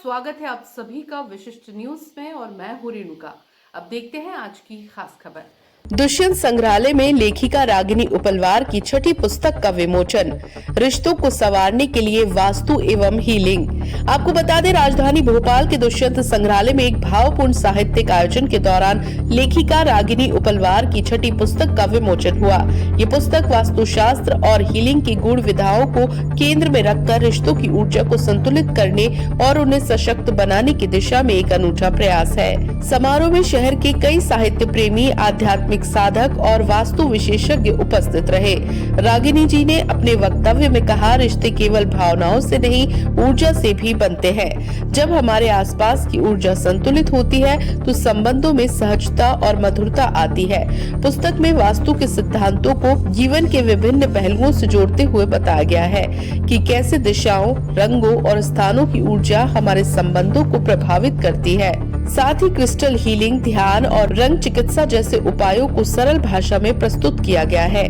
स्वागत है आप सभी का विशिष्ट न्यूज में और मैं हूं रेणुका। अब देखते हैं आज की खास खबर। दुष्यंत संग्रहालय में लेखिका रागिनी उपलवार की छठी पुस्तक का विमोचन। रिश्तों को संवारने के लिए वास्तु एवं हीलिंग। आपको बता दें, राजधानी भोपाल के दुष्यंत संग्रहालय में एक भावपूर्ण साहित्यिक आयोजन के दौरान लेखिका रागिनी उपलवार की छठी पुस्तक का विमोचन हुआ। ये पुस्तक वास्तुशास्त्र और हीलिंग की गूढ़ विधाओं को केंद्र में रखकर रिश्तों की ऊर्जा को संतुलित करने और उन्हें सशक्त बनाने की दिशा में एक अनूठा प्रयास है। समारोह में शहर के कई साहित्य प्रेमी, आध्यात्मिक साधक और वास्तु विशेषज्ञ उपस्थित रहे। रागिनी जी ने अपने वक्तव्य में कहा, रिश्ते केवल भावनाओं से नहीं, ऊर्जा से भी बनते हैं। जब हमारे आसपास की ऊर्जा संतुलित होती है तो संबंधों में सहजता और मधुरता आती है। पुस्तक में वास्तु के सिद्धांतों को जीवन के विभिन्न पहलुओं से जोड़ते हुए बताया गया है कि कैसे दिशाओं, रंगों और स्थानों की ऊर्जा हमारे संबंधों को प्रभावित करती है। साथ ही क्रिस्टल हीलिंग, ध्यान और रंग चिकित्सा जैसे उपायों को सरल भाषा में प्रस्तुत किया गया है।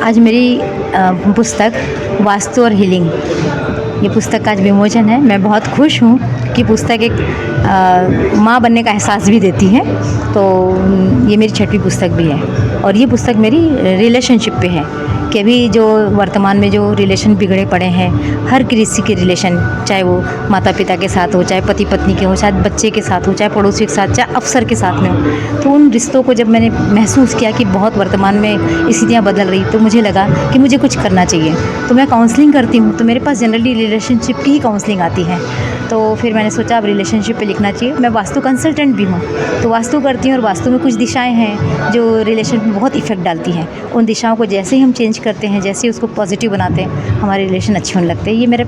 आज मेरी पुस्तक वास्तु और हीलिंग, ये पुस्तक का आज विमोचन है। मैं बहुत खुश हूँ कि पुस्तक एक माँ बनने का एहसास भी देती है। तो ये मेरी छठी पुस्तक भी है और ये पुस्तक मेरी रिलेशनशिप पे है कि अभी जो वर्तमान में जो रिलेशन बिगड़े पड़े हैं, हर किसी के रिलेशन, चाहे वो माता पिता के साथ हो, चाहे पति पत्नी के हो, चाहे बच्चे के साथ हो, चाहे पड़ोसी के साथ, चाहे अफसर के साथ में हो, तो उन रिश्तों को जब मैंने महसूस किया कि बहुत वर्तमान में स्थितियाँ बदल रही, तो मुझे लगा कि मुझे कुछ करना चाहिए। तो मैं काउंसलिंग करती हूँ, तो मेरे पास जनरली रिलेशनशिप की ही काउंसलिंग आती है। तो फिर मैंने सोचा अब रिलेशनशिप पे लिखना चाहिए। मैं वास्तु कंसल्टेंट भी हूँ, तो वास्तु करती हूँ और वास्तु में कुछ दिशाएं हैं जो रिलेशन में बहुत इफेक्ट डालती हैं। उन दिशाओं को जैसे ही हम चेंज करते हैं, जैसे ही उसको पॉजिटिव बनाते हैं, हमारे रिलेशन अच्छे होने लगते हैं। ये मेरा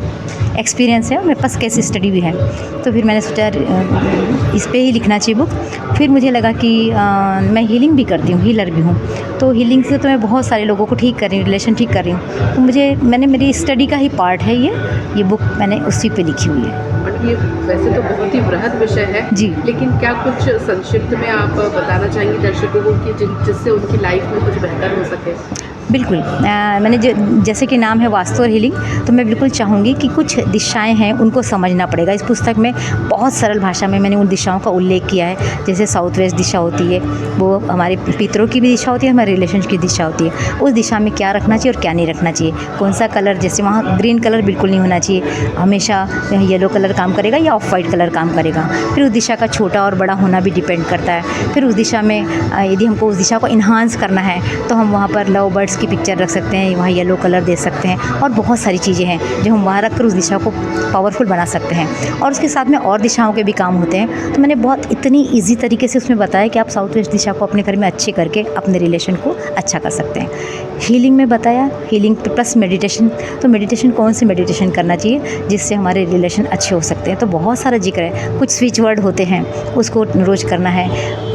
एक्सपीरियंस है और मेरे पास केस स्टडी भी है। तो फिर मैंने सोचा इस पर ही लिखना चाहिए बुक। फिर मुझे लगा कि मैं हीलिंग भी करती हूँ, हीलर भी हूँ, तो हीलिंग से तो मैं बहुत सारे लोगों को ठीक कर रही हूँ, रिलेशन ठीक कर रही हूँ। तो मैंने मेरी स्टडी का ही पार्ट है ये बुक मैंने उसी पे लिखी हुई है। बट ये वैसे तो बहुत ही बृहद विषय है जी, लेकिन क्या कुछ संक्षिप्त में आप बताना चाहेंगे दर्शकों को कि जिससे उनकी लाइफ में कुछ बेहतर हो सके? बिल्कुल। मैंने जैसे कि नाम है वास्तु और हीलिंग, तो मैं बिल्कुल चाहूँगी कि कुछ दिशाएं हैं उनको समझना पड़ेगा। इस पुस्तक में बहुत सरल भाषा में मैंने उन दिशाओं का उल्लेख किया है। जैसे साउथ वेस्ट दिशा होती है, वो हमारे पितरों की भी दिशा होती है, हमारे रिलेशन की दिशा होती है। उस दिशा में क्या रखना चाहिए और क्या नहीं रखना चाहिए, कौन सा कलर, जैसे वहाँ ग्रीन कलर बिल्कुल नहीं होना चाहिए, हमेशा येलो कलर काम करेगा या ऑफ वाइट कलर काम करेगा। फिर उस दिशा का छोटा और बड़ा होना भी डिपेंड करता है। फिर उस दिशा में यदि हमको उस दिशा को इन्हांस करना है तो हम वहाँ पर लव बर्ड्स की पिक्चर रख सकते हैं, वहाँ येलो कलर दे सकते हैं और बहुत सारी चीज़ें हैं जो हम वहाँ रख कर उस दिशा को पावरफुल बना सकते हैं। और उसके साथ में और दिशाओं के भी काम होते हैं। तो मैंने बहुत इतनी इजी तरीके से उसमें बताया कि आप साउथ वेस्ट दिशा को अपने घर में अच्छे करके अपने रिलेशन को अच्छा कर सकते हैं। हीलिंग में बताया, हीलिंग प्लस मेडिटेशन। तो मेडिटेशन कौन सी मेडिटेशन करना चाहिए जिससे हमारे रिलेशन अच्छे हो सकते हैं, तो बहुत सारा जिक्र है। कुछ स्विच वर्ड होते हैं, उसको रोज़ करना है।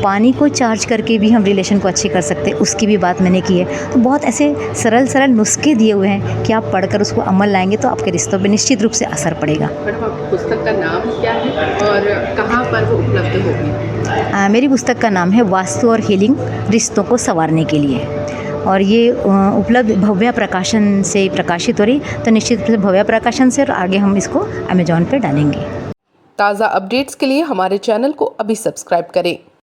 पानी को चार्ज करके भी हम रिलेशन को अच्छे कर सकते हैं, उसकी भी बात मैंने की है। तो बहुत ऐसे सरल नुस्खे दिए हुए हैं कि आप पढ़कर उसको अमल लाएंगे तो आपके रिश्तों पे निश्चित रूप से असर पड़ेगा। मैडम, आपकी पुस्तक का नाम क्या है और कहाँ पर वो उपलब्ध होगी? मेरी पुस्तक का नाम है वास्तु और हीलिंग, रिश्तों को संवारने के लिए, और ये उपलब्ध भव्या प्रकाशन से प्रकाशित हो रही। तो निश्चित रूप से भव्या प्रकाशन से, और आगे हम इसको अमेजॉन पे डालेंगे। ताज़ा अपडेट्स के लिए हमारे चैनल को अभी सब्सक्राइब करें।